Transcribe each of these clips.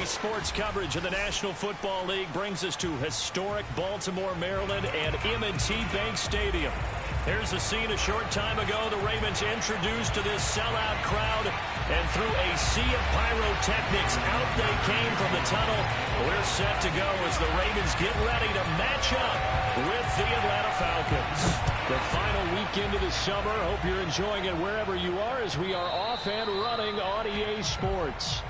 Sports coverage of the National Football League brings us to historic Baltimore, Maryland, and M&T Bank Stadium. Here's a scene a short time ago. The Ravens introduced to this sellout crowd, and through a sea of pyrotechnics, out they came from the tunnel. We're set to go as the Ravens get ready to match up with the Atlanta Falcons. The final weekend of the summer. Hope you're enjoying it wherever you are as we are off and running on EA Sports.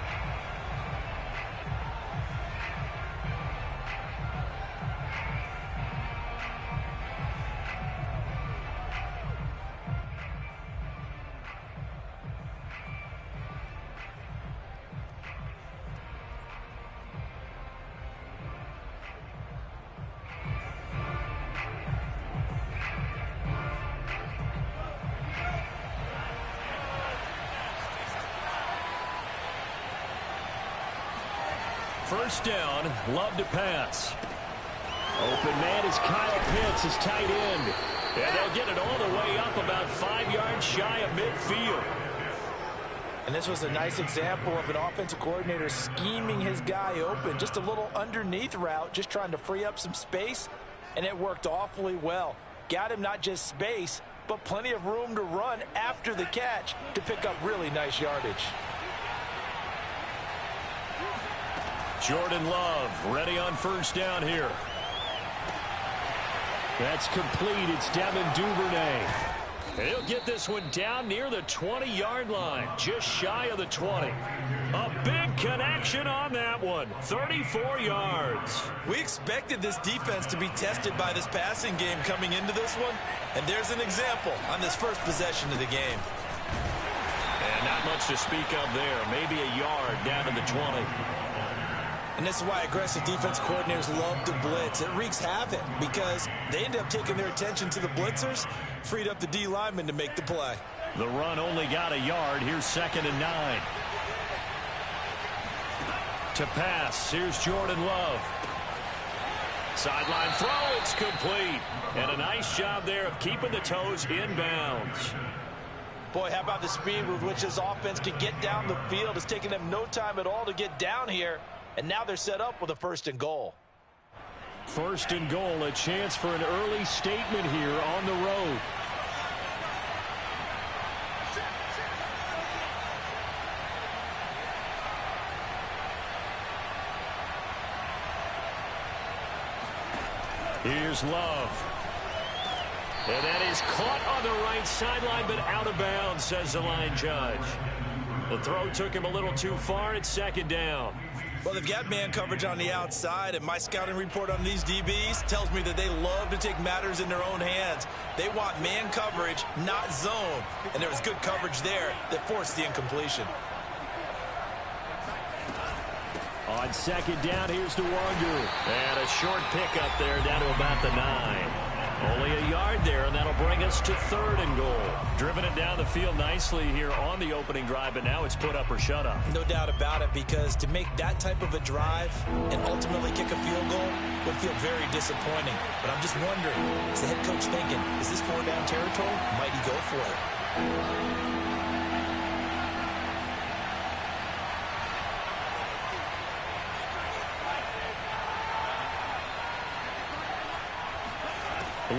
First down, Love to pass. Open man is Kyle Pitts, his tight end. And they'll get it all the way up about 5 yards shy of midfield. And this was a nice example of an offensive coordinator scheming his guy open. Just a little underneath route, just trying to free up some space. And it worked awfully well. Got him not just space, but plenty of room to run after the catch to pick up really nice yardage. Jordan Love ready on first down here. That's complete. It's Devin Duvernay. And he'll get this one down near the 20-yard line, just shy of the 20. A big connection on that one, 34 yards. We expected this defense to be tested by this passing game coming into this one, and there's an example on this first possession of the game. And not much to speak of there, maybe a yard down to the 20. And this is why aggressive defense coordinators love to blitz. It wreaks havoc because they end up taking their attention to the blitzers, freed up the D lineman to make the play. The run only got a yard. Here's 2nd and 9. To pass, here's Jordan Love. Sideline throw, it's complete. And a nice job there of keeping the toes inbounds. Boy, how about the speed with which this offense can get down the field? It's taking them no time at all to get down here. And now they're set up with a 1st and goal. 1st and goal, a chance for an early statement here on the road. Here's Love. And that is caught on the right sideline, but out of bounds, says the line judge. The throw took him a little too far. It's 2nd down. Well, they've got man coverage on the outside, and my scouting report on these DBs tells me that they love to take matters in their own hands. They want man coverage, not zone, and there was good coverage there that forced the incompletion. On 2nd down, here's DeWander. And a short pickup there down to about the 9. Only a yard there, and that'll bring us to 3rd and goal. Driven it down the field nicely here on the opening drive, but now it's put up or shut up. No doubt about it, because to make that type of a drive and ultimately kick a field goal would feel very disappointing. But I'm just wondering, is the head coach thinking, is this 4-down territory? Might he go for it?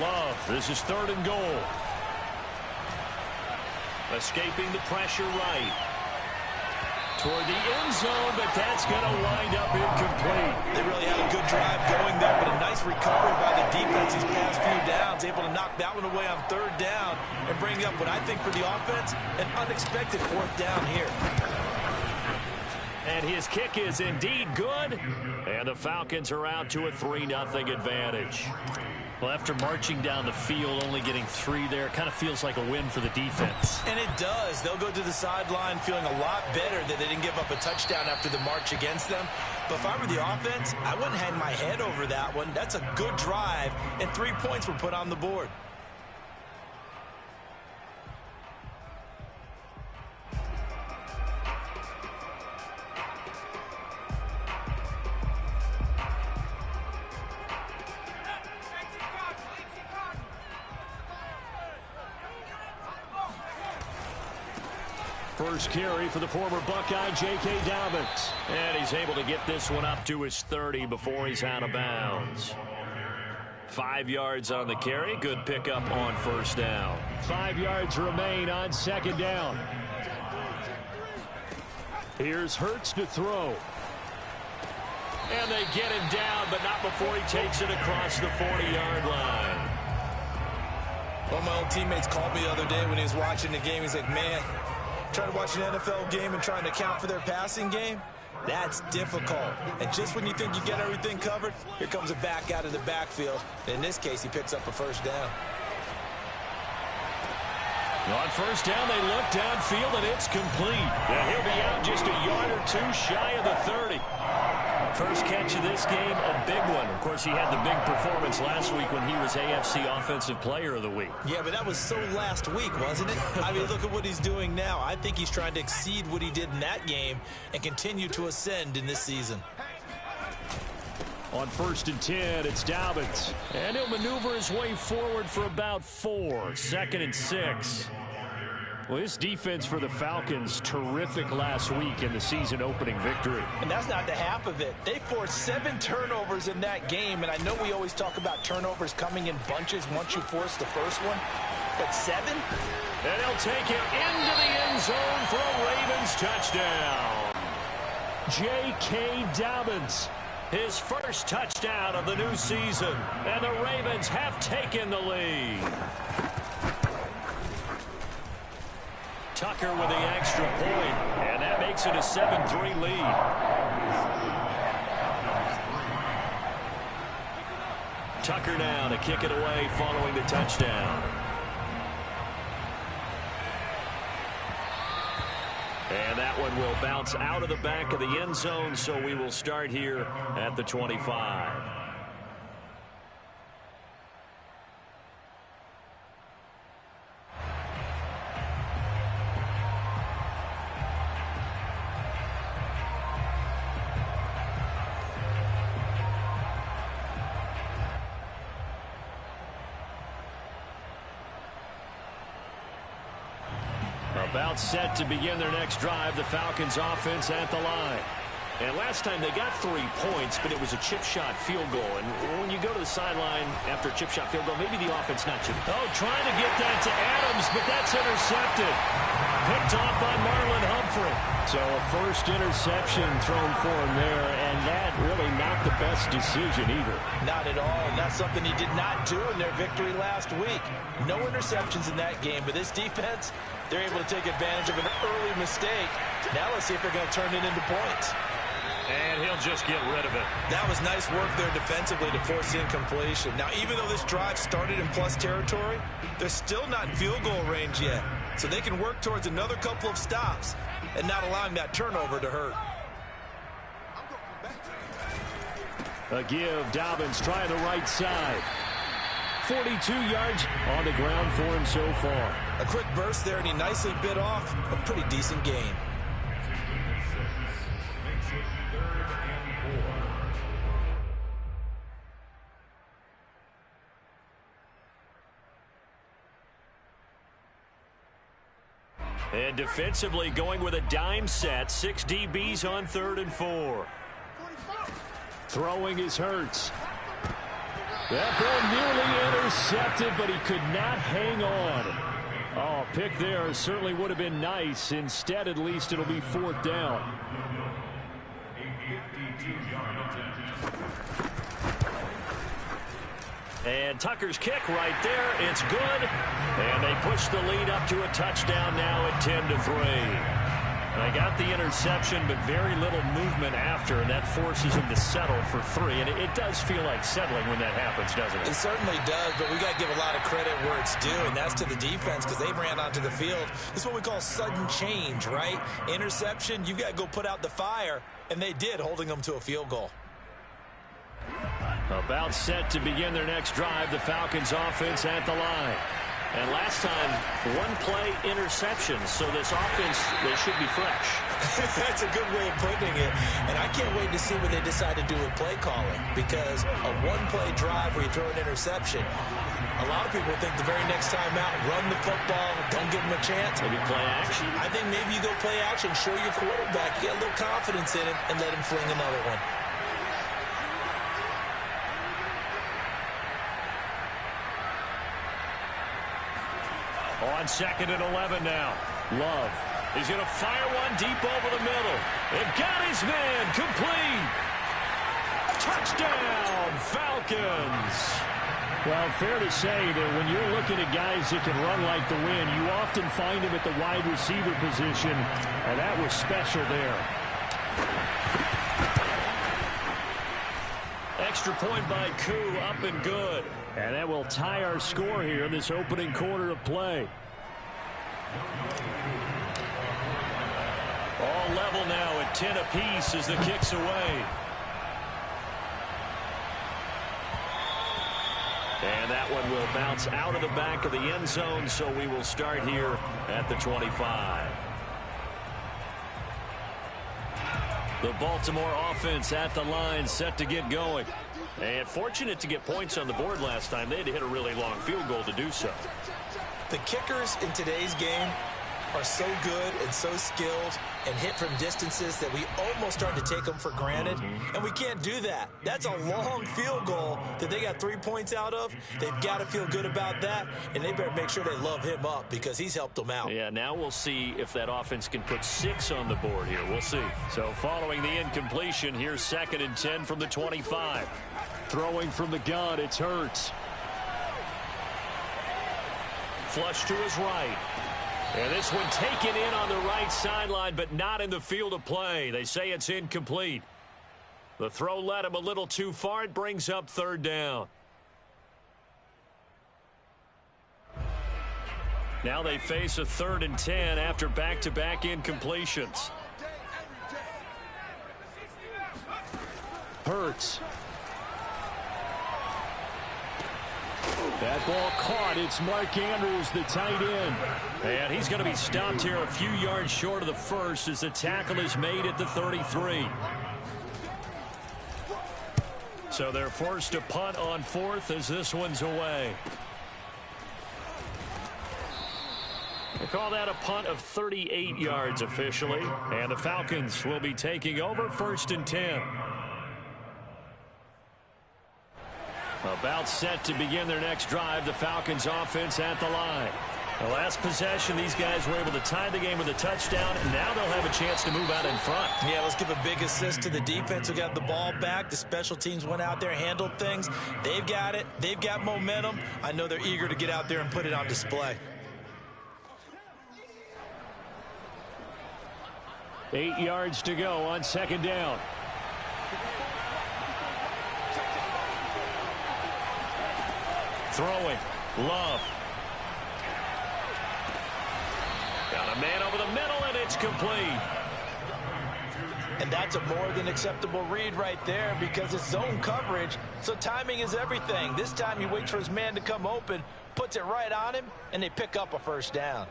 Love, this is 3rd and goal. Escaping the pressure right. Toward the end zone, but that's going to wind up incomplete. They really had a good drive going there, but a nice recovery by the defense these past few downs. Able to knock that one away on 3rd down and bring up what I think for the offense, an unexpected 4th down here. And his kick is indeed good. And the Falcons are out to a 3-0 advantage. Well, after marching down the field, only getting 3 there, kind of feels like a win for the defense. And it does. They'll go to the sideline feeling a lot better that they didn't give up a touchdown after the march against them. But if I were the offense, I wouldn't hang my head over that one. That's a good drive, and 3 points were put on the board. First carry for the former Buckeye, J.K. Dobbins. And he's able to get this one up to his 30 before he's out of bounds. 5 yards on the carry. Good pickup on first down. 5 yards remain on second down. Here's Hurts to throw. And they get him down, but not before he takes it across the 40-yard line. One of my old teammates called me the other day when he was watching the game. He's like, man, trying to watch an NFL game and trying to account for their passing game, that's difficult. And just when you think you get everything covered, here comes a back out of the backfield. And in this case, he picks up a first down. On first down, they look downfield, and it's complete. And he'll be out just a yard or two shy of the 30. First catch of this game, a big one. Of course, he had the big performance last week when he was AFC Offensive Player of the Week. Yeah, but that was so last week, wasn't it? I mean, look at what he's doing now. I think he's trying to exceed what he did in that game and continue to ascend in this season. On 1st and 10, it's Dobbins. And he'll maneuver his way forward for about 4. 2nd and 6. Well, this defense for the Falcons, terrific last week in the season-opening victory. And that's not the half of it. They forced 7 turnovers in that game, and I know we always talk about turnovers coming in bunches once you force the first one, but 7? And he'll take it into the end zone for a Ravens touchdown. J.K. Dobbins, his first touchdown of the new season, and the Ravens have taken the lead. Tucker with the extra point, and that makes it a 7-3 lead. Tucker now to kick it away following the touchdown. And that one will bounce out of the back of the end zone, so we will start here at the 25. About set to begin their next drive, the Falcons offense at the line. And last time they got 3 points, but it was a chip shot field goal. And when you go to the sideline after a chip shot field goal, maybe the offense not too. Oh, trying to get that to Adams, but that's intercepted. Picked off by Marlon Humphrey. So a first interception thrown for him there, and that really not the best decision either. Not at all, and that's something he did not do in their victory last week. No interceptions in that game, but this defense, they're able to take advantage of an early mistake. Now let's see if they're going to turn it into points. And he'll just get rid of it. That was nice work there defensively to force incompletion. Now, even though this drive started in plus territory, they're still not in field goal range yet. So they can work towards another couple of stops and not allowing that turnover to hurt. A give, Dobbins trying the right side. 42 yards on the ground for him so far. A quick burst there, and he nicely bit off a pretty decent gain. And defensively going with a dime set. 6 DBs on 3rd and 4. Throwing is Hurts. That ball nearly intercepted, but he could not hang on. Oh, pick there certainly would have been nice. Instead, at least it'll be 4th down. And Tucker's kick right there. It's good. And they push the lead up to a touchdown now at 10-3. They got the interception, but very little movement after, and that forces him to settle for 3. And it does feel like settling when that happens, doesn't it? It certainly does, but we got to give a lot of credit where it's due, and that's to the defense because they ran onto the field. This is what we call sudden change, right? Interception, you got to go put out the fire, and they did, holding them to a field goal. About set to begin their next drive, the Falcons offense at the line. And last time, 1-play interception, so this offense, they should be fresh. That's a good way of putting it. And I can't wait to see what they decide to do with play calling, because a 1-play drive where you throw an interception, a lot of people think the very next time out, run the football, don't give them a chance. Maybe play action? I think maybe you go play action, show your quarterback, get a little confidence in him, and let him fling another one. On 2nd and 11 now. Love. He's going to fire one deep over the middle. It got his man complete. Touchdown, Falcons. Well, fair to say that when you're looking at guys that can run like the wind, you often find them at the wide receiver position, and that was special there. Extra point by Koo, up and good. And that will tie our score here in this opening quarter of play. All level now at 10 apiece as the kick's away. And that one will bounce out of the back of the end zone, so we will start here at the 25. The Baltimore offense at the line, set to get going. And fortunate to get points on the board last time. They had to hit a really long field goal to do so. The kickers in today's game are so good and so skilled and hit from distances that we almost start to take them for granted, and we can't do that. That's a long field goal that they got 3 points out of. They've got to feel good about that, and they better make sure they love him up because he's helped them out. Yeah, now we'll see if that offense can put 6 on the board here. We'll see. So following the incompletion, here's 2nd and 10 from the 25. Throwing from the gun, it's Hurts. Flush to his right. And this one taken in on the right sideline, but not in the field of play. They say it's incomplete. The throw led him a little too far. It brings up 3rd down. Now they face a 3rd and 10 after back-to-back incompletions. Hurts. That ball caught. It's Mark Andrews, the tight end. And he's going to be stopped here a few yards short of the first as the tackle is made at the 33. So they're forced to punt on 4th as this one's away. They call that a punt of 38 yards officially. And the Falcons will be taking over 1st and 10. About set to begin their next drive, the Falcons offense at the line. The last possession, these guys were able to tie the game with a touchdown, and now they'll have a chance to move out in front. Yeah, let's give a big assist to the defense who got the ball back. The special teams went out there, handled things. They've got it. They've got momentum. I know they're eager to get out there and put it on display. 8 yards to go on 2nd down. Throwing. Love. Got a man over the middle, and it's complete. And that's a more than acceptable read right there because it's zone coverage, so timing is everything. This time he waits for his man to come open, puts it right on him, and they pick up a 1st down.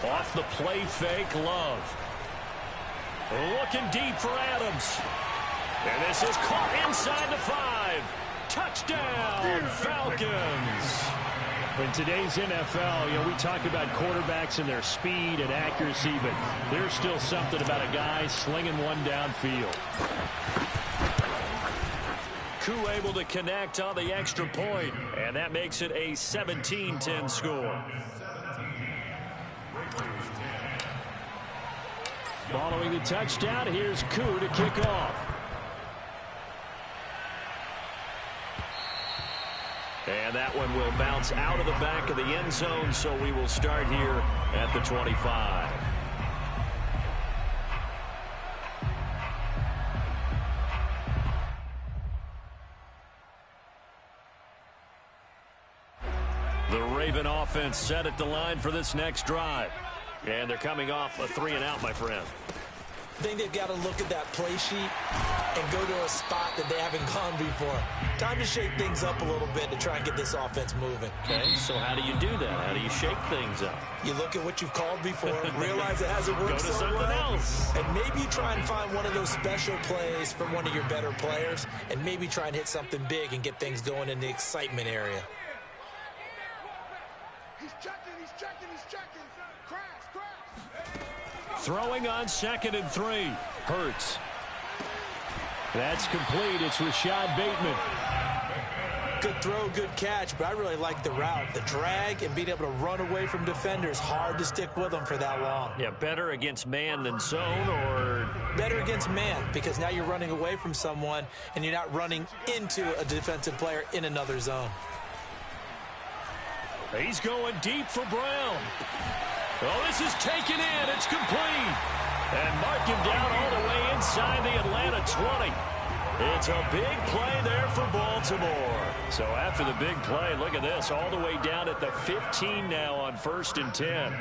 Off the play fake, Love. Looking deep for Adams. And this is caught inside the 5. Touchdown, Falcons. In today's NFL, we talk about quarterbacks and their speed and accuracy, but there's still something about a guy slinging one downfield. Koo able to connect on the extra point, and that makes it a 17-10 score. Following the touchdown, here's Koo to kick off. And that one will bounce out of the back of the end zone, so we will start here at the 25. The Raven offense set at the line for this next drive. And they're coming off a 3-and-out, my friend. I think they've got to look at that play sheet and go to a spot that they haven't gone before. Time to shake things up a little bit to try and get this offense moving. Okay, so how do you do that? How do you shake things up? You look at what you've called before, realize it hasn't worked Go to so something well, else. and maybe you try and find one of those special plays from one of your better players, and maybe try and hit something big and get things going in the excitement area. He's checking. Crash. Throwing on 2nd and 3. Hurts. That's complete. It's Rashad Bateman. Good throw, good catch, but I really like the route. The drag and being able to run away from defenders, hard to stick with them for that long. Yeah, better against man than zone, or better against man, because now you're running away from someone and you're not running into a defensive player in another zone. He's going deep for Brown. Oh, this is taken in. It's complete. And mark him down all the way inside the Atlanta 20. It's a big play there for Baltimore. So after the big play, look at this, all the way down at the 15 now on 1st and 10.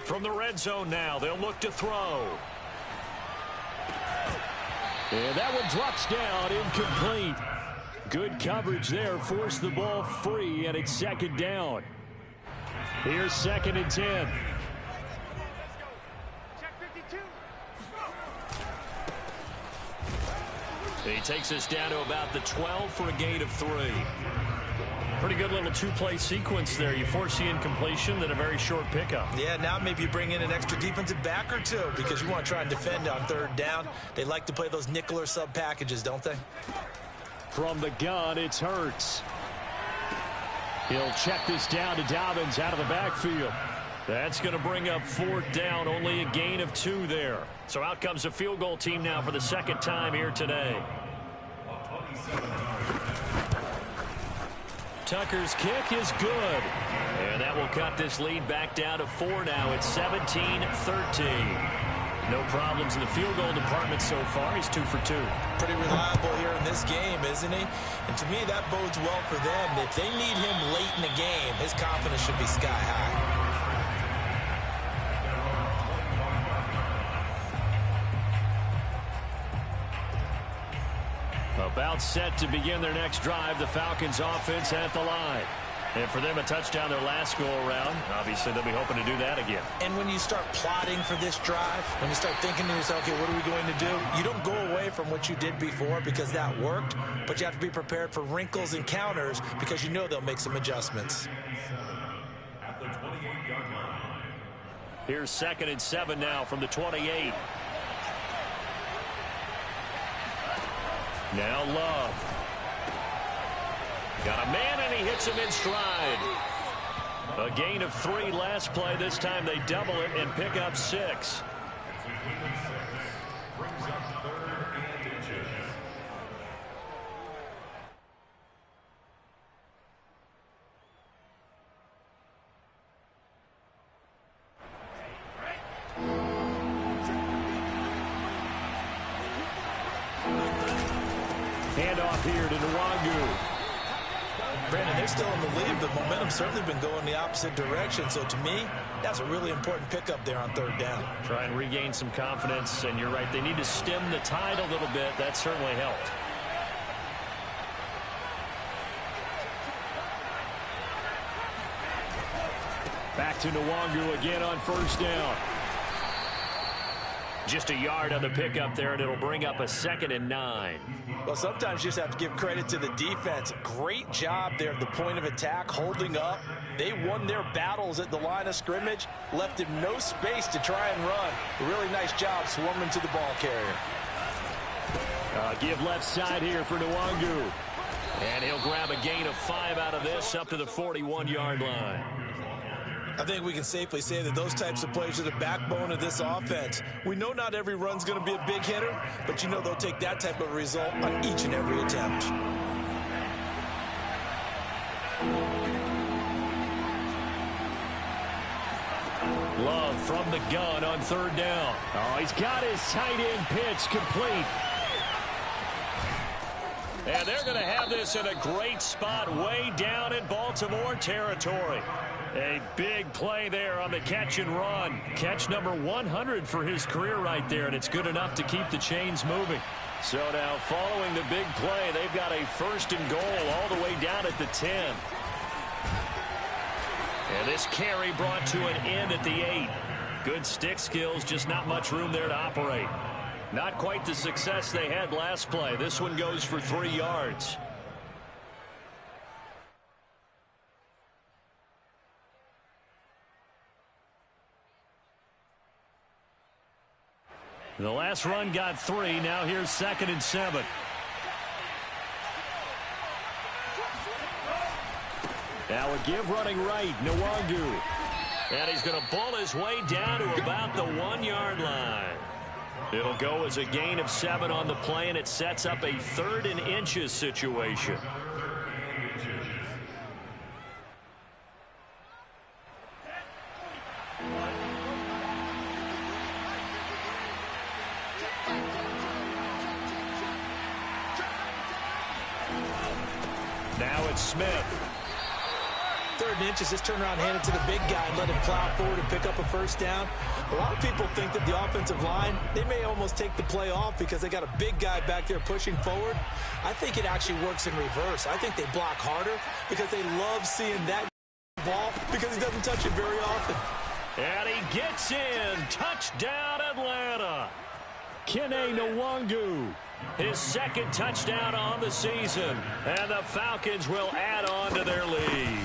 From the red zone now, they'll look to throw. And that one drops down, incomplete. Good coverage there, forced the ball free, and it's 2nd down. Here's 2nd and 10. He takes us down to about the 12 for a gain of 3. Pretty good little two-play sequence there. You force the incompletion, then a very short pickup. Yeah, now maybe you bring in an extra defensive back or two because you want to try and defend on 3rd down. They like to play those nickel or sub packages, don't they? From the gun, it's Hurts. He'll check this down to Dobbins out of the backfield. That's going to bring up 4th down, only a gain of 2 there. So out comes a field goal team now for the 2nd time here today. Tucker's kick is good. And that will cut this lead back down to 4 now. It's 17-13. No problems in the field goal department so far. He's 2 for 2. Pretty reliable here in this game, isn't he? And to me, that bodes well for them. If they need him late in the game, his confidence should be sky high. About set to begin their next drive, the Falcons offense at the line. And for them, a touchdown their last go-around. Obviously, they'll be hoping to do that again. And when you start plotting for this drive, when you start thinking to yourself, okay, what are we going to do? You don't go away from what you did before because that worked, but you have to be prepared for wrinkles and counters because you know they'll make some adjustments. Here's 2nd and 7 now from the 28. Now Love. Got a man, and he hits him in stride. A gain of 3 last play. This time they double it and pick up 6. Handoff here to Nwangu. Brandon, they're still in the lead. The momentum's certainly been going the opposite direction. So to me, that's a really important pickup there on 3rd down. Try and regain some confidence, and you're right. They need to stem the tide a little bit. That certainly helped. Back to Nwangu again on 1st down. Just a yard on the pickup there, and it'll bring up a 2nd and 9. Well, sometimes you just have to give credit to the defense. Great job there at the point of attack, holding up. They won their battles at the line of scrimmage, left him no space to try and run. A really nice job swarming to the ball carrier. Give left side here for Nwangu. And he'll grab a gain of 5 out of this up to the 41-yard line. I think we can safely say that those types of plays are the backbone of this offense. We know not every run's going to be a big hitter, but you know they'll take that type of result on each and every attempt. Love from the gun on 3rd down. Oh, he's got his tight end pitch complete. And they're going to have this in a great spot way down in Baltimore territory. A big play there on the catch and run. Catch number 100 for his career right there, and it's good enough to keep the chains moving. So now following the big play, they've got a 1st and goal all the way down at the 10. And this carry brought to an end at the 8. Good stick skills, just not much room there to operate. Not quite the success they had last play. This one goes for 3 yards. The last run got 3. Now here's 2nd and 7. Now a give running right, Nwangu. And he's going to ball his way down to about the 1-yard line. It'll go as a gain of 7 on the play, and it sets up a 3rd and inches situation. Now it's Smith. 3rd and inches, just turn around, hand it to the big guy and let him plow forward and pick up a 1st down. A lot of people think that the offensive line, they may almost take the play off because they got a big guy back there pushing forward. I think it actually works in reverse. I think they block harder because they love seeing that ball because he doesn't touch it very often. And he gets in. Touchdown, Atlanta. Kene Nwangu. His 2nd touchdown on the season. And the Falcons will add on to their lead.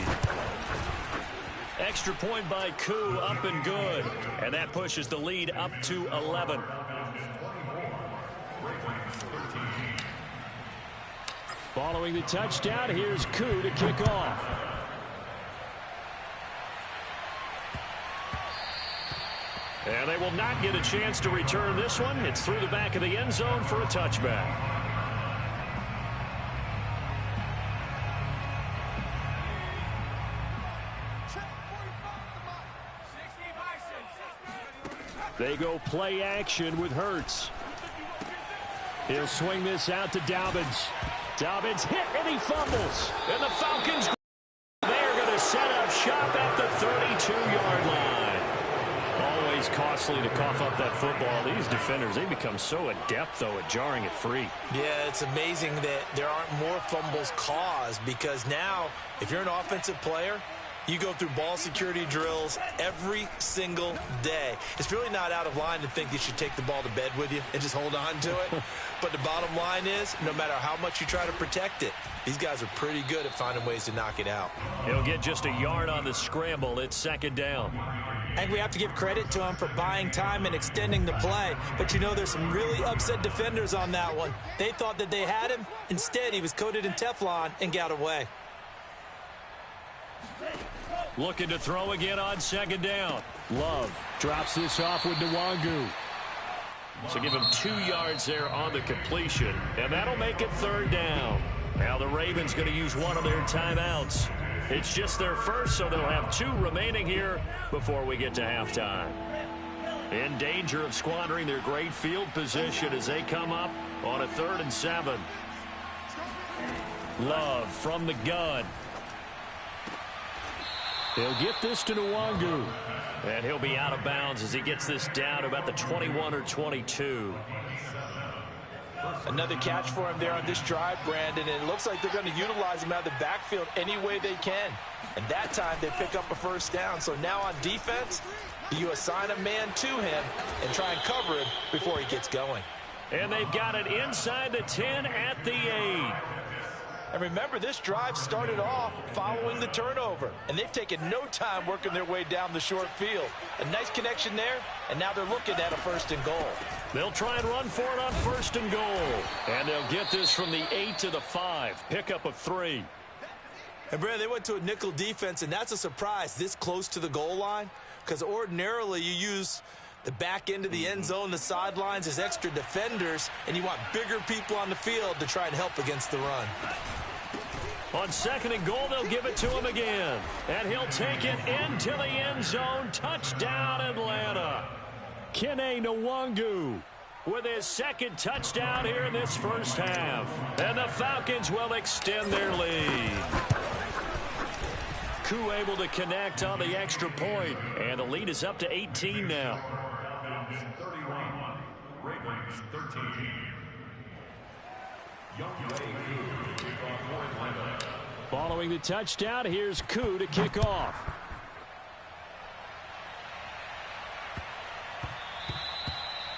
Extra point by Koo, up and good. And that pushes the lead up to 11. Following the touchdown, here's Koo to kick off. And they will not get a chance to return this one. It's through the back of the end zone for a touchback. They go play action with Hurts. He'll swing this out to Dobbins. Dobbins hit and he fumbles. And the Falcons, they're going to set up shop at the 32-yard line. Always costly to cough up that football. These defenders, they become so adept, though, at jarring it free. Yeah, it's amazing that there aren't more fumbles caused because now, if you're an offensive player, you go through ball security drills every single day. It's really not out of line to think you should take the ball to bed with you and just hold on to it. But the bottom line is, no matter how much you try to protect it, these guys are pretty good at finding ways to knock it out. He'll get just a yard on the scramble. It's 2nd down. And we have to give credit to him for buying time and extending the play. But, you know, there's some really upset defenders on that one. They thought that they had him. Instead, he was coated in Teflon and got away. Looking to throw again on 2nd down. Love drops this off with Nwangu. So give him 2 yards there on the completion. And that'll make it 3rd down. Now the Ravens going to use one of their timeouts. It's just their first, so they'll have 2 remaining here before we get to halftime. In danger of squandering their great field position as they come up on a 3rd and 7. Love from the gun. He'll get this to Nwangu. And he'll be out of bounds as he gets this down to about the 21 or 22. Another catch for him there on this drive, Brandon, and it looks like they're going to utilize him out of the backfield any way they can. And that time they pick up a 1st down. So now on defense, you assign a man to him and try and cover him before he gets going. And they've got it inside the 10 at the 8. And remember, this drive started off following the turnover. And they've taken no time working their way down the short field. A nice connection there, and now they're looking at a 1st and goal. They'll try and run for it on 1st and goal. And they'll get this from the 8 to the 5. Pickup of 3. And, Brandon, they went to a nickel defense, and that's a surprise this close to the goal line. Because ordinarily you use the back end of the end zone, the sidelines as extra defenders, and you want bigger people on the field to try and help against the run. On 2nd and goal, they'll give it to him again. And he'll take it into the end zone. Touchdown, Atlanta. Kene Nwangu with his 2nd touchdown here in this first half. And the Falcons will extend their lead. Koo able to connect on the extra point, and the lead is up to 18 now. Falcons 31, Ravens 13. Following the touchdown, here's Koo to kick off.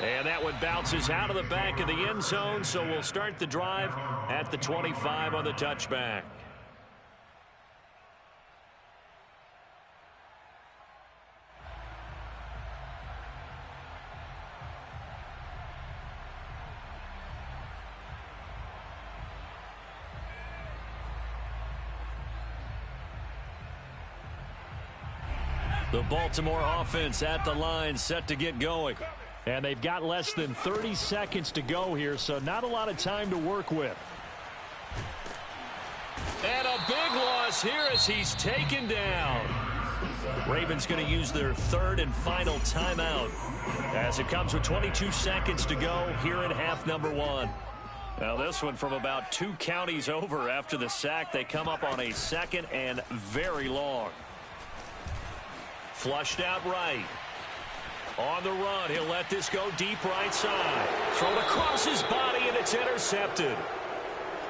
And that one bounces out of the back of the end zone, so we'll start the drive at the 25 on the touchback. The Baltimore offense at the line, set to get going. And they've got less than 30 seconds to go here, so not a lot of time to work with. And a big loss here as he's taken down. Ravens going to use their third and final timeout as it comes with 22 seconds to go here in half number one. Now this one from about 2 counties over after the sack. They come up on a second and very long. Flushed out right. On the run, he'll let this go deep right side. Thrown across his body, and it's intercepted.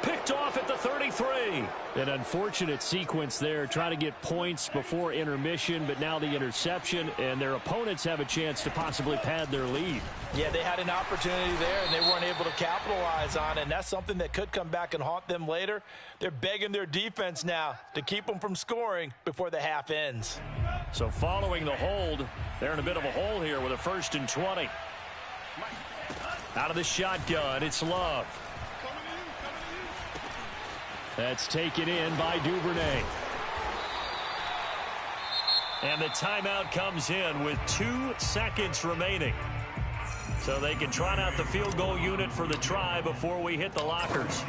Picked off at the 33. An unfortunate sequence there, trying to get points before intermission, but now the interception, and their opponents have a chance to possibly pad their lead. Yeah, they had an opportunity there, and they weren't able to capitalize on it, and that's something that could come back and haunt them later. They're begging their defense now to keep them from scoring before the half ends. So following the hold, they're in a bit of a hole here with a 1st and 20. Out of the shotgun, it's Love. That's taken in by Duvernay. And the timeout comes in with 2 seconds remaining. So they can trot out the field goal unit for the try before we hit the lockers.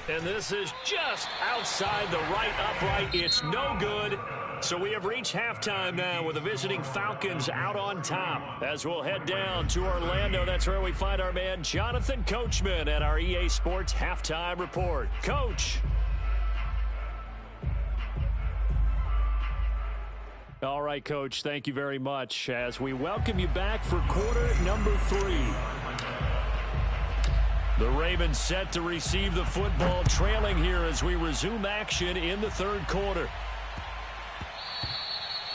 And this is just outside the right upright. It's no good. So we have reached halftime now with the visiting Falcons out on top. As we'll head down to Orlando, that's where we find our man Jonathan Coachman at our EA Sports Halftime Report. Coach. All right, Coach, thank you very much as we welcome you back for quarter number 3. The Ravens set to receive the football, trailing here as we resume action in the 3rd quarter.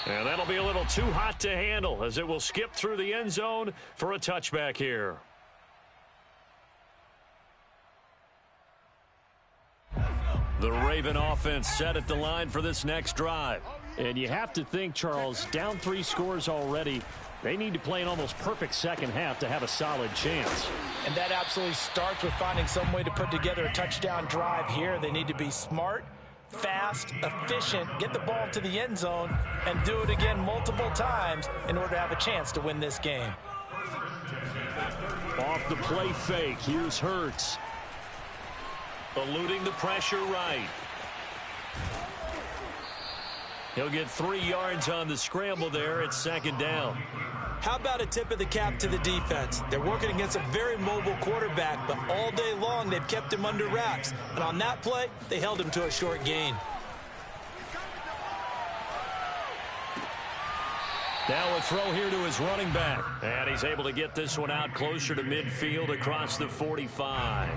And that'll be a little too hot to handle as it will skip through the end zone for a touchback here. The Raven offense set at the line for this next drive. And you have to think, Charles, down 3 scores already. They need to play an almost perfect second half to have a solid chance. And that absolutely starts with finding some way to put together a touchdown drive here. They need to be smart, fast, efficient, get the ball to the end zone, and do it again multiple times in order to have a chance to win this game. Off the play fake, here's Hurts. Eluding the pressure right. He'll get 3 yards on the scramble there. It's 2nd down. How about a tip of the cap to the defense? They're working against a very mobile quarterback, but all day long they've kept him under wraps. And on that play, they held him to a short gain. Now a throw here to his running back. And he's able to get this one out closer to midfield across the 45.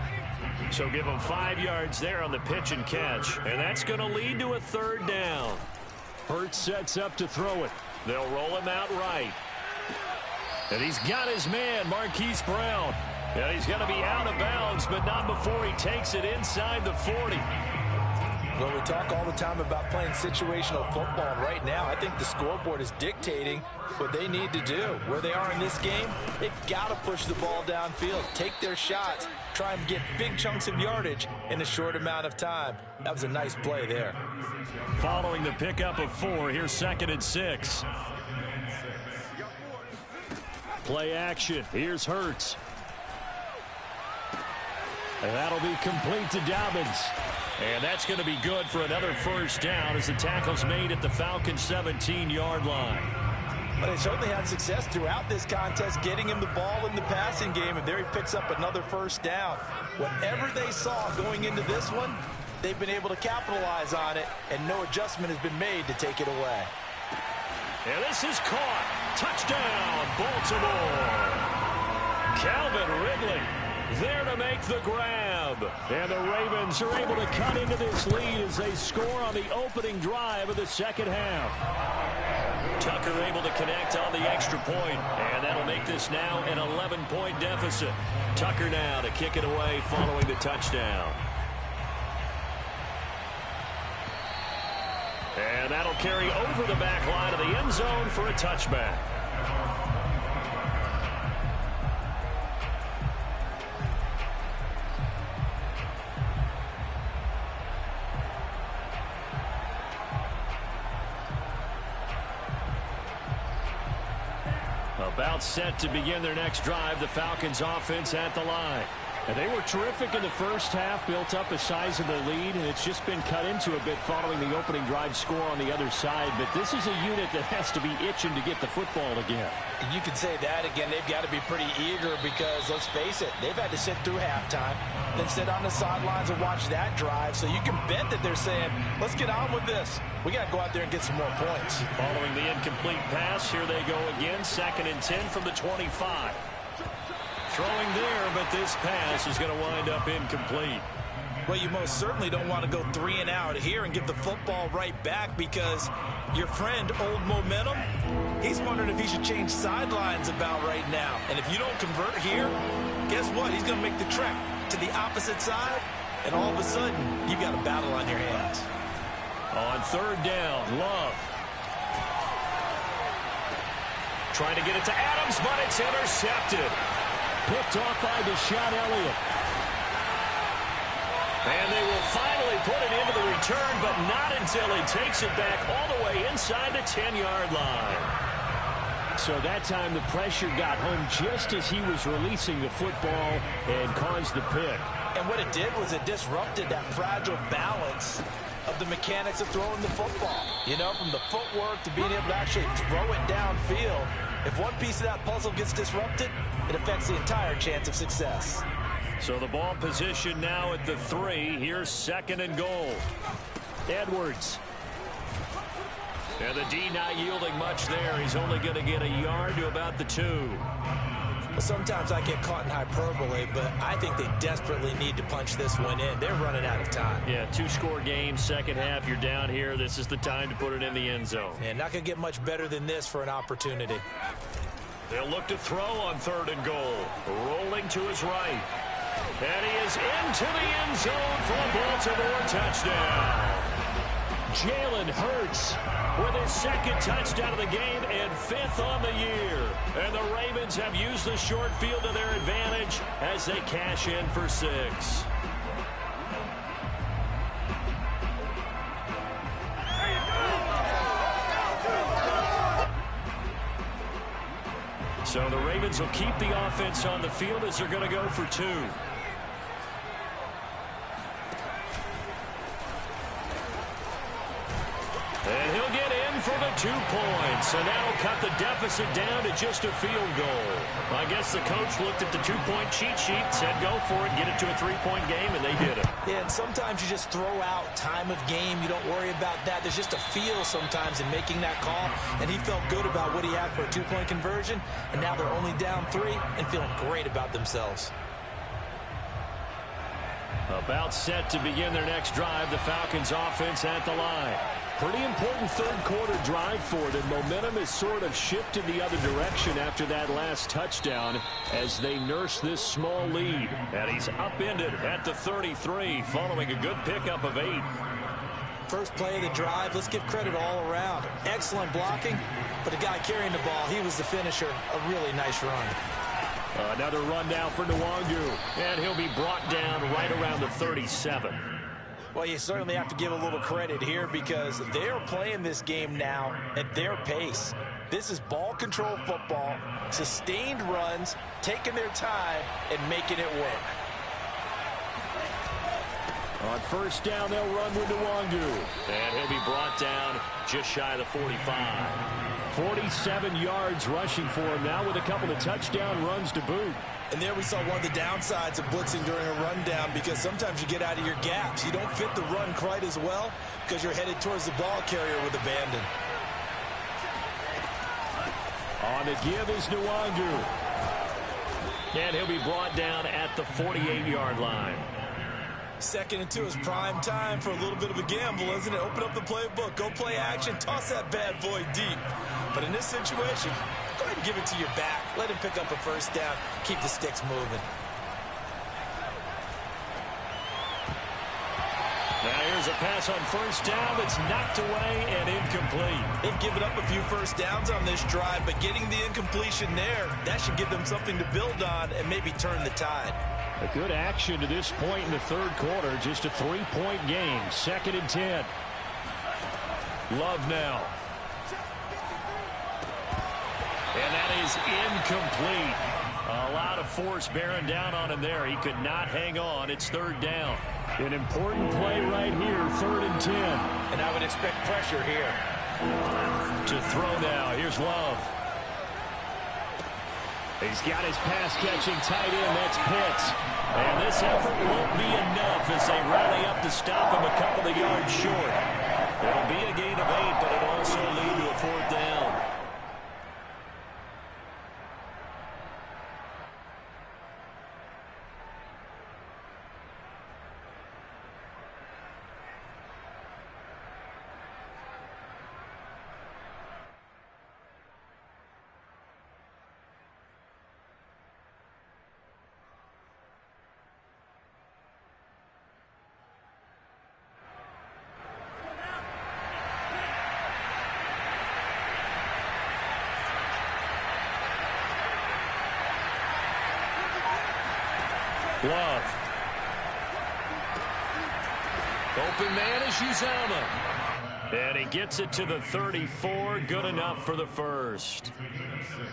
So give him 5 yards there on the pitch and catch. And that's going to lead to a 3rd down. Hurts sets up to throw it. They'll roll him out right. And he's got his man, Marquise Brown. And he's going to be out of bounds, but not before he takes it inside the 40. Well, we talk all the time about playing situational football, and right now I think the scoreboard is dictating what they need to do. Where they are in this game, they've got to push the ball downfield, take their shots, try and get big chunks of yardage in a short amount of time. That was a nice play there. Following the pickup of 4, here's 2nd and 6. Play action. Here's Hurts. And that'll be complete to Dobbins. And that's going to be good for another 1st down as the tackle's made at the Falcons' 17-yard line. But they certainly had success throughout this contest getting him the ball in the passing game, and there he picks up another 1st down. Whatever they saw going into this one, they've been able to capitalize on it, and no adjustment has been made to take it away. And this is caught. Touchdown, Baltimore. Calvin Ridley there to make the grab. And the Ravens are able to cut into this lead as they score on the opening drive of the second half. Tucker able to connect on the extra point, and that'll make this now an 11-point deficit. Tucker now to kick it away following the touchdown. And that'll carry over the back line of the end zone for a touchback. About set to begin their next drive, the Falcons offense at the line. And they were terrific in the first half, built up a sizable lead, and it's just been cut into a bit following the opening drive score on the other side. But this is a unit that has to be itching to get the football again. You can say that again. They've got to be pretty eager because, let's face it, they've had to sit through halftime, then sit on the sidelines and watch that drive. So you can bet that they're saying, let's get on with this. We got to go out there and get some more points. Following the incomplete pass, here they go again, 2nd and 10 from the 25. Throwing there, but this pass is going to wind up incomplete. Well, you most certainly don't want to go 3 and out here and give the football right back because your friend, Old Momentum, he's wondering if he should change sidelines about right now. And if you don't convert here, guess what? He's going to make the trek to the opposite side, and all of a sudden, you've got a battle on your hands. On 3rd down, Love. Trying to get it to Adams, but it's intercepted. Picked off by Deshaun Elliott. And they will finally put it into the return, but not until he takes it back all the way inside the 10-yard line. So that time the pressure got home just as he was releasing the football and caused the pick. And what it did was it disrupted that fragile balance of the mechanics of throwing the football. You know, from the footwork to being able to actually throw it downfield. If one piece of that puzzle gets disrupted, it affects the entire chance of success. So the ball position now at the 3. Here's 2nd and goal. Edwards. And the D not yielding much there. He's only going to get a yard to about the 2. Well, sometimes I get caught in hyperbole, but I think they desperately need to punch this one in. They're running out of time. Yeah, 2-score game, second half. You're down here. This is the time to put it in the end zone. And not going to get much better than this for an opportunity. They'll look to throw on 3rd and goal. Rolling to his right. And he is into the end zone for a Baltimore touchdown. Jalen Hurts with his 2nd touchdown of the game and 5th on the year. And the Ravens have used the short field to their advantage as they cash in for 6. So the Ravens will keep the offense on the field as they're going to go for 2. And he'll get in for the 2 points. And that'll cut the deficit down to just a field goal. I guess the coach looked at the 2-point cheat sheet, said go for it, get it to a 3-point game, and they did it. Yeah, and sometimes you just throw out time of game. You don't worry about that. There's just a feel sometimes in making that call. And he felt good about what he had for a 2-point conversion. And now they're only down 3 and feeling great about themselves. About set to begin their next drive, the Falcons offense at the line. Pretty important 3rd quarter drive for them. Momentum has sort of shifted the other direction after that last touchdown as they nurse this small lead. And he's upended at the 33 following a good pickup of 8. First play of the drive, let's give credit all around. Excellent blocking, but the guy carrying the ball, he was the finisher. A really nice run. Another run down for Nwangu, and he'll be brought down right around the 37. Well, you certainly have to give a little credit here because they're playing this game now at their pace. This is ball control football, sustained runs, taking their time and making it work. On first down, they'll run with Nwangu. And he'll be brought down just shy of the 45. 47 yards rushing for him now with a couple of touchdown runs to boot. And there we saw one of the downsides of blitzing during a rundown, because sometimes you get out of your gaps. You don't fit the run quite as well because you're headed towards the ball carrier with abandon. On the give is Nwangu. And he'll be brought down at the 48-yard line. 2nd and 2 is prime time for a little bit of a gamble, isn't it? Open up the playbook, go play action, toss that bad boy deep. But in this situation, go ahead and give it to your back. Let him pick up a first down. Keep the sticks moving. Now here's a pass on first down that's knocked away and incomplete. They've given up a few first downs on this drive, but getting the incompletion there, that should give them something to build on and maybe turn the tide. A good action to this point in the third quarter. Just a 3-point game. 2nd and 10. Love now. And that is incomplete. A lot of force bearing down on him there. He could not hang on. It's 3rd down. An important play right here. 3rd and 10. And I would expect pressure here. To throw now. Here's Love. He's got his pass-catching tight end. That's Pitts. And this effort won't be enough as they rally up to stop him a couple of yards short. It'll be a gain of 8, but it'll also lead to a 4th down. Love. Open man is Uzama. And he gets it to the 34. Good enough for the first.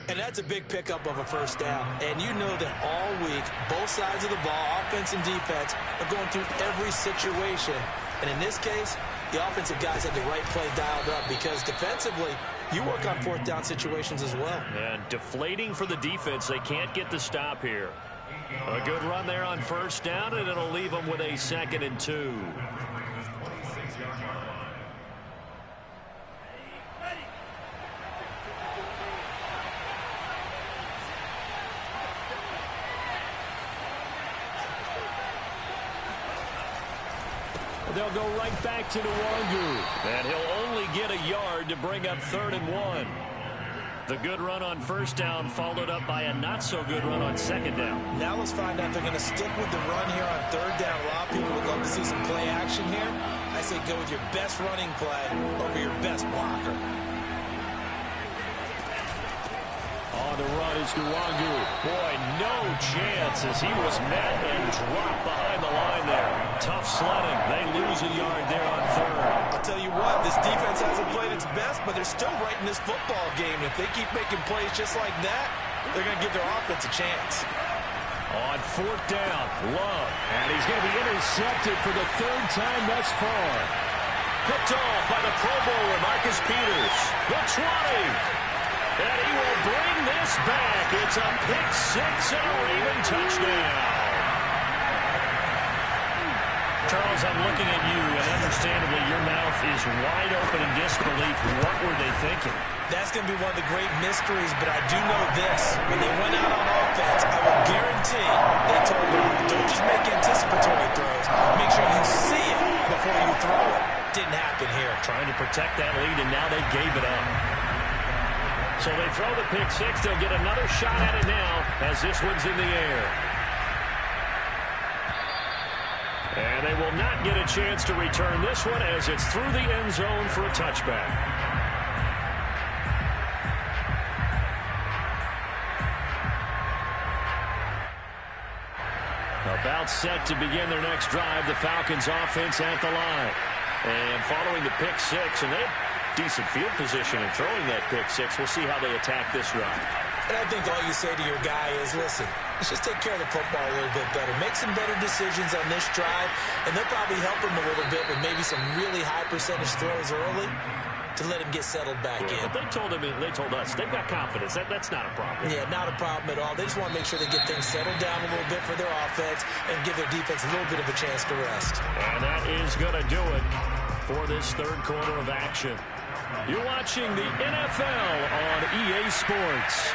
And that's a big pickup of a first down. And you know that all week, both sides of the ball, offense and defense, are going through every situation. And in this case, the offensive guys had the right play dialed up, because defensively, you work on 4th down situations as well. And deflating for the defense. They can't get the stop here. A good run there on first down, and it'll leave them with a 2nd and 2. They'll go right back to Nwangu. And he'll only get a yard to bring up 3rd and 1. The good run on first down followed up by a not-so-good run on 2nd down. Now let's find out if they're going to stick with the run here on 3rd down. A lot of people would love to see some play action here. I say go with your best running play over your best blocker. On the run is Nwangu. Boy, no chance as he was met and dropped behind the line there. Tough sledding. They lose a yard there on 3rd. I'll tell you what, this defense hasn't played its best, but they're still right in this football game. If they keep making plays just like that, they're going to give their offense a chance. On 4th down, Love. And he's going to be intercepted for the 3rd time thus far. Picked off by the Pro Bowler, Marcus Peters. The 20. And he will bring this back. It's a pick-6 and a Raven touchdown. Charles, I'm looking at you, and understandably your mouth is wide open in disbelief. What were they thinking? That's going to be one of the great mysteries, but I do know this. When they went out on offense, I will guarantee they told them, don't just make anticipatory throws. Make sure you see it before you throw it. Didn't happen here. Trying to protect that lead, and now they gave it up. So they throw the pick-6. They'll get another shot at it now as this one's in the air. And they will not get a chance to return this one as it's through the end zone for a touchback. About set to begin their next drive, the Falcons offense at the line. And following the pick-6, and they have decent field position in throwing that pick-6. We'll see how they attack this drive. And I think all you say to your guy is, listen, let's just take care of the football a little bit better. Make some better decisions on this drive, and they'll probably help him a little bit with maybe some really high percentage throws early to let him get settled back in. But they told us, they've got confidence. That's not a problem. Yeah, not a problem at all. They just want to make sure they get things settled down a little bit for their offense and give their defense a little bit of a chance to rest. And that is going to do it for this third quarter of action. You're watching the NFL on EA Sports.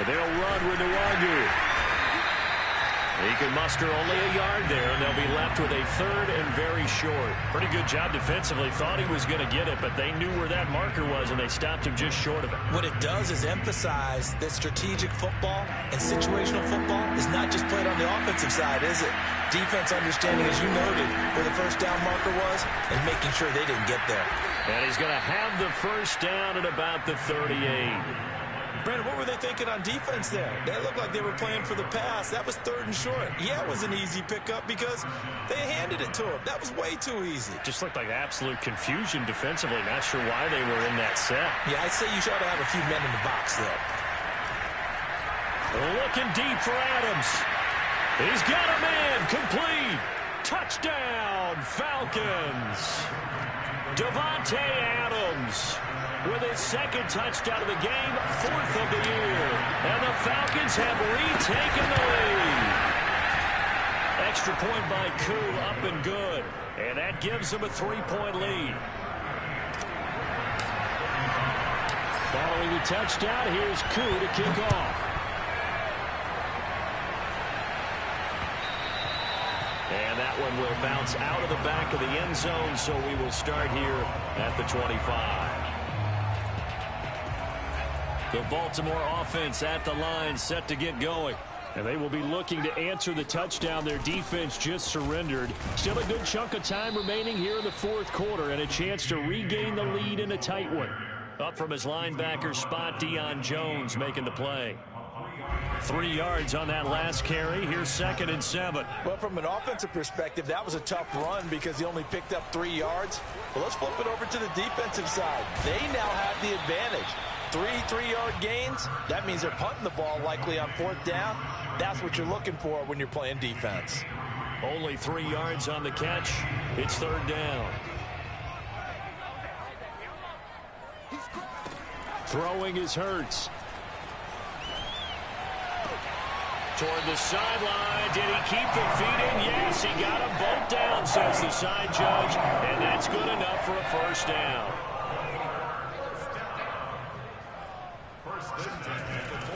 They'll run with Nwangu. He can muster only a yard there, and they'll be left with a third and very short. Pretty good job defensively. Thought he was going to get it, but they knew where that marker was, and they stopped him just short of it. What it does is emphasize that strategic football and situational football is not just played on the offensive side, is it? Defense understanding, as you noted, where the first down marker was and making sure they didn't get there. And he's going to have the first down at about the 38. Brandon, what were they thinking on defense there? They looked like they were playing for the pass. That was third and short. Yeah, it was an easy pickup because they handed it to him. That was way too easy. Just looked like absolute confusion defensively. Not sure why they were in that set. Yeah, I'd say you should have a few men in the box there. Looking deep for Adams. He's got a man. Complete. Touchdown, Falcons. Davante Adams with his second touchdown of the game, fourth of the year. And the Falcons have retaken the lead. Extra point by Koo, up and good. And that gives them a 3-point lead. Following the touchdown, here's Koo to kick off. And that one will bounce out of the back of the end zone, so we will start here at the 25. The Baltimore offense at the line, set to get going. And they will be looking to answer the touchdown their defense just surrendered. Still a good chunk of time remaining here in the fourth quarter and a chance to regain the lead in a tight one. Up from his linebacker spot, Deion Jones making the play. 3 yards on that last carry. Here's 2nd and 7. Well, from an offensive perspective, that was a tough run because he only picked up 3 yards. But let's flip it over to the defensive side. They now have the advantage. 3 3-yard gains. That means they're punting the ball likely on 4th down. That's what you're looking for when you're playing defense. Only 3 yards on the catch. It's 3rd down. Throwing is Hurts. Toward the sideline. Did he keep the feet in? Yes, he got them both down, says the side judge. And that's good enough for a first down.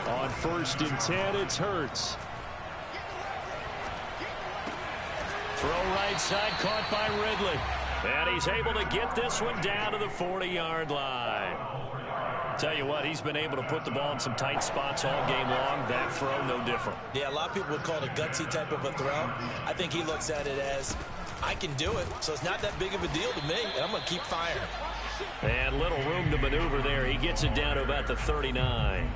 On 1st and 10, it's Hurts. Throw right side, caught by Ridley. And he's able to get this one down to the 40-yard line. Tell you what, he's been able to put the ball in some tight spots all game long. That throw, no different. Yeah, a lot of people would call it a gutsy type of a throw. I think he looks at it as, I can do it, so it's not that big of a deal to me, and I'm going to keep firing. And little room to maneuver there. He gets it down to about the 39.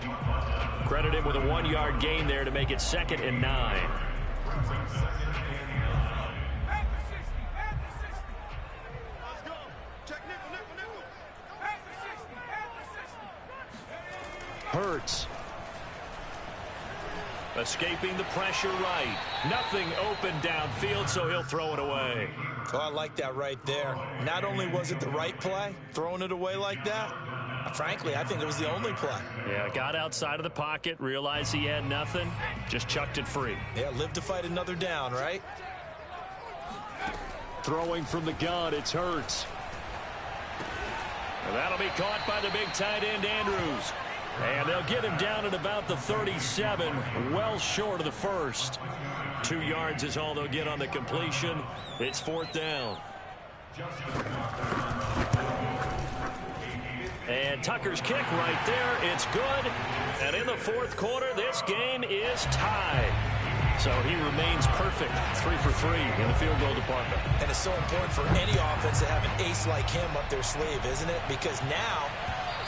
Credit him with a 1-yard gain there to make it 2nd and 9. Hurts. Escaping the pressure right. Nothing open downfield, so he'll throw it away. Oh, I like that right there. Not only was it the right play, throwing it away like that, frankly, I think it was the only play. Yeah, got outside of the pocket, realized he had nothing, just chucked it free. Yeah, live to fight another down, right? Throwing from the gun, it's Hurts. And that'll be caught by the big tight end, Andrews. And they'll get him down at about the 37, well short of the first. 2 yards is all they'll get on the completion. It's 4th down. And Tucker's kick right there. It's good. And in the fourth quarter, this game is tied. So he remains perfect. 3 for 3 in the field goal department. And it's so important for any offense to have an ace like him up their sleeve, isn't it? Because now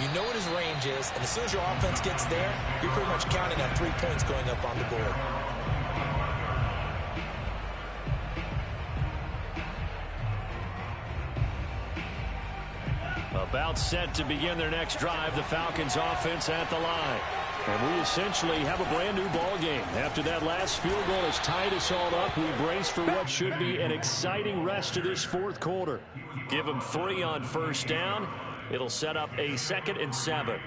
you know what his range is, and as soon as your offense gets there, you're pretty much counting on 3 points going up on the board. A About set to begin their next drive, the Falcons offense at the line. And we essentially have a brand new ball game. After that last field goal has tied us all up, we brace for what should be an exciting rest of this fourth quarter. Give them 3 on first down. It'll set up a 2nd and 7.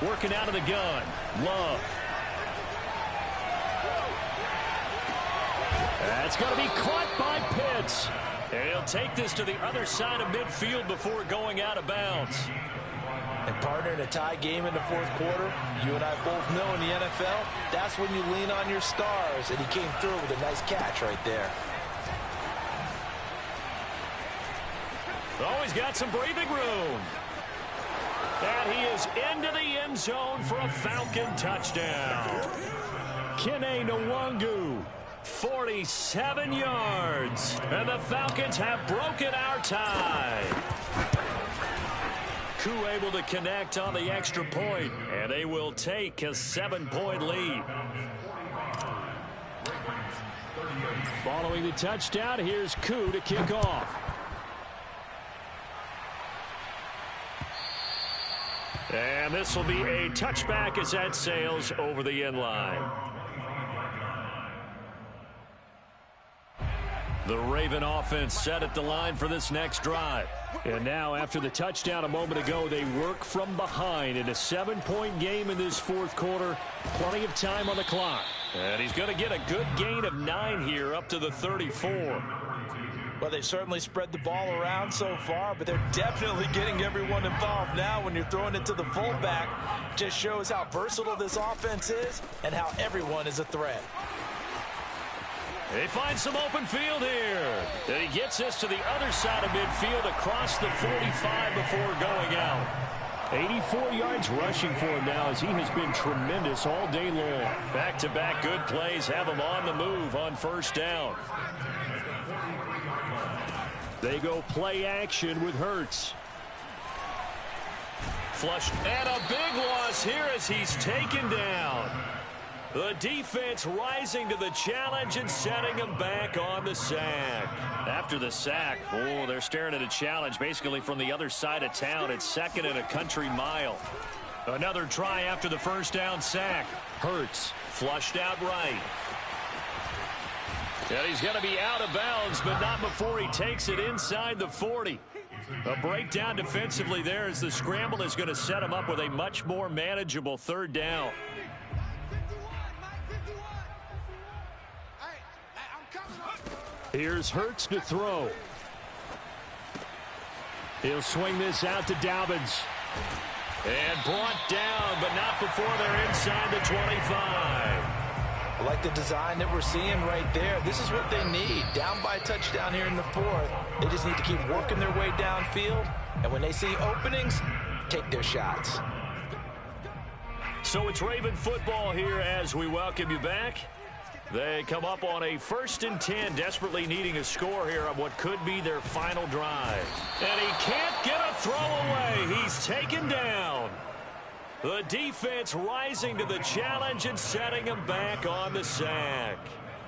Working out of the gun. Love. That's going to be caught by Pitts. And he'll take this to the other side of midfield before going out of bounds. And partner, in a tie game in the fourth quarter, you and I both know in the NFL, that's when you lean on your stars. And he came through with a nice catch right there. Oh, he's got some breathing room. And he is into the end zone for a Falcon touchdown. Kene Nwangu, 47 yards. And the Falcons have broken our tie. Koo able to connect on the extra point, and they will take a 7-point lead. Following the touchdown, here's Koo to kick off. And this will be a touchback as that sails over the end line. The Raven offense set at the line for this next drive. And now, after the touchdown a moment ago, they work from behind in a 7-point game in this fourth quarter. Plenty of time on the clock. And he's going to get a good gain of 9 here up to the 34. Well, they've certainly spread the ball around so far, but they're definitely getting everyone involved now when you're throwing it to the fullback. Just shows how versatile this offense is and how everyone is a threat. They find some open field here. And he gets this to the other side of midfield across the 45 before going out. 84 yards rushing for him now as he has been tremendous all day long. Back-to-back good plays have him on the move on first down. They go play action with Hurts. Flushed, and a big loss here as he's taken down. The defense rising to the challenge and setting him back on the sack. After the sack, oh, they're staring at a challenge basically from the other side of town. It's 2nd and a country mile. Another try after the first down sack. Hurts flushed out right. And he's going to be out of bounds, but not before he takes it inside the 40. A breakdown defensively there as the scramble is going to set him up with a much more manageable 3rd down. Here's Hurts to throw. He'll swing this out to Dobbins. And brought down, but not before they're inside the 25. I like the design that we're seeing right there. This is what they need. Down by a touchdown here in the 4th. They just need to keep working their way downfield. And when they see openings, take their shots. So it's Raven football here as we welcome you back. They come up on a 1st and 10, desperately needing a score here on what could be their final drive. And he can't get a throw away. He's taken down. The defense rising to the challenge and setting him back on the sack.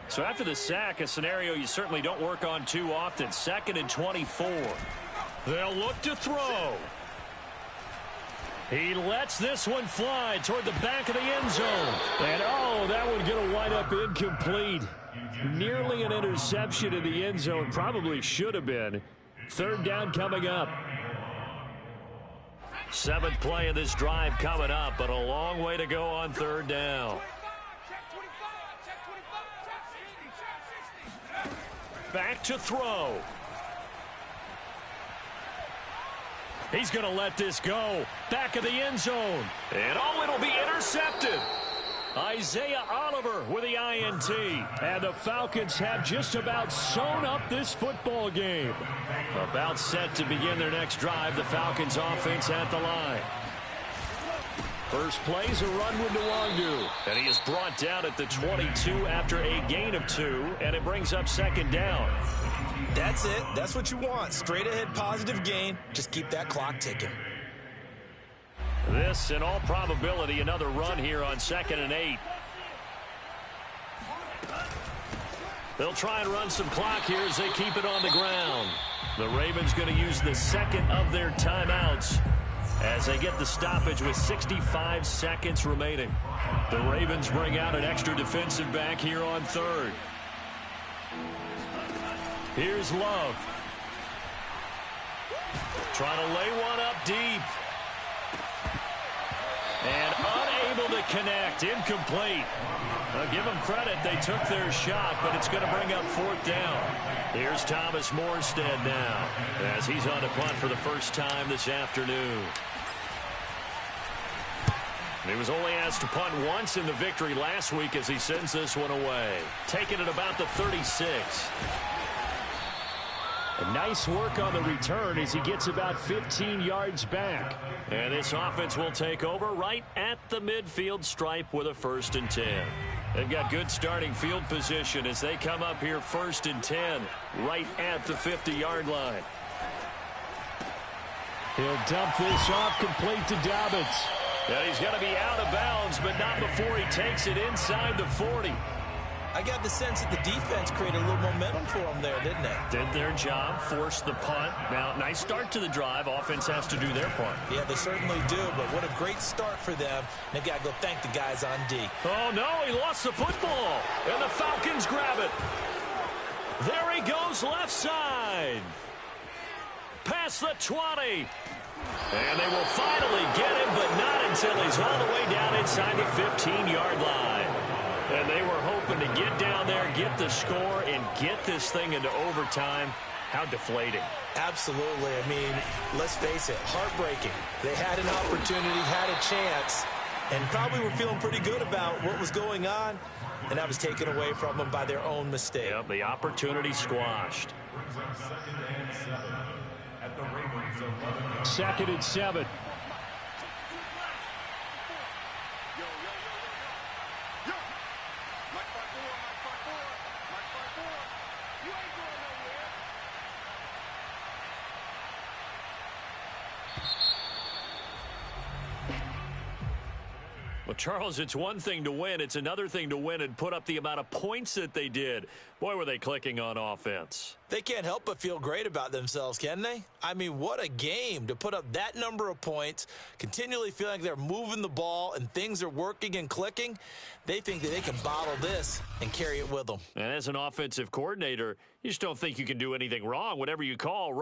So after the sack, a scenario you certainly don't work on too often. 2nd and 24. They'll look to throw. He lets this one fly toward the back of the end zone. And, oh, that one going to wind up incomplete. Nearly an interception in the end zone. Probably should have been. 3rd down coming up. 7th play of this drive coming up, but a long way to go on 3rd down. Back to throw. He's going to let this go. Back of the end zone. And, oh, it'll be intercepted. Isaiah Oliver with the INT. And the Falcons have just about sewn up this football game. About set to begin their next drive. The Falcons offense at the line. First play's a run with Nwangu. And he is brought down at the 22 after a gain of 2, and it brings up second down. That's it. That's what you want. Straight ahead positive gain. Just keep that clock ticking. This, in all probability, another run here on 2nd and 8. They'll try and run some clock here as they keep it on the ground. The Ravens going to use the second of their timeouts as they get the stoppage with 65 seconds remaining. The Ravens bring out an extra defensive back here on 3rd. Here's Love. Trying to lay one up deep. And unable to connect. Incomplete. Give them credit. They took their shot, but it's going to bring up 4th down. Here's Thomas Morstead now as he's on a punt for the first time this afternoon. He was only asked to punt once in the victory last week as he sends this one away. Taking it about the 36. Nice work on the return as he gets about 15 yards back. And this offense will take over right at the midfield stripe with a 1st and 10. They've got good starting field position as they come up here 1st and 10 right at the 50-yard line. He'll dump this off complete to Dobbins. And he's going to be out of bounds, but not before he takes it inside the 40. I got the sense that the defense created a little momentum for them there, didn't they? Did their job, forced the punt. Now, nice start to the drive. Offense has to do their part. Yeah, they certainly do, but what a great start for them. They've got to go thank the guys on D. Oh, no, he lost the football, and the Falcons grab it. There he goes left side. Past the 20. And they will finally get him, but not until he's all the way down inside the 15-yard line. And they were hoping to get down there, get the score, and get this thing into overtime. How deflating. Absolutely. I mean, let's face it, heartbreaking. They had an opportunity, had a chance, and probably were feeling pretty good about what was going on, and that was taken away from them by their own mistake. Yep, the opportunity squashed. 2nd and 7. Well, Charles, it's one thing to win. It's another thing to win and put up the amount of points that they did. Boy, were they clicking on offense. They can't help but feel great about themselves, can they? I mean, what a game to put up that number of points, continually feeling like they're moving the ball and things are working and clicking. They think that they can bottle this and carry it with them. And as an offensive coordinator, you just don't think you can do anything wrong. Whatever you call,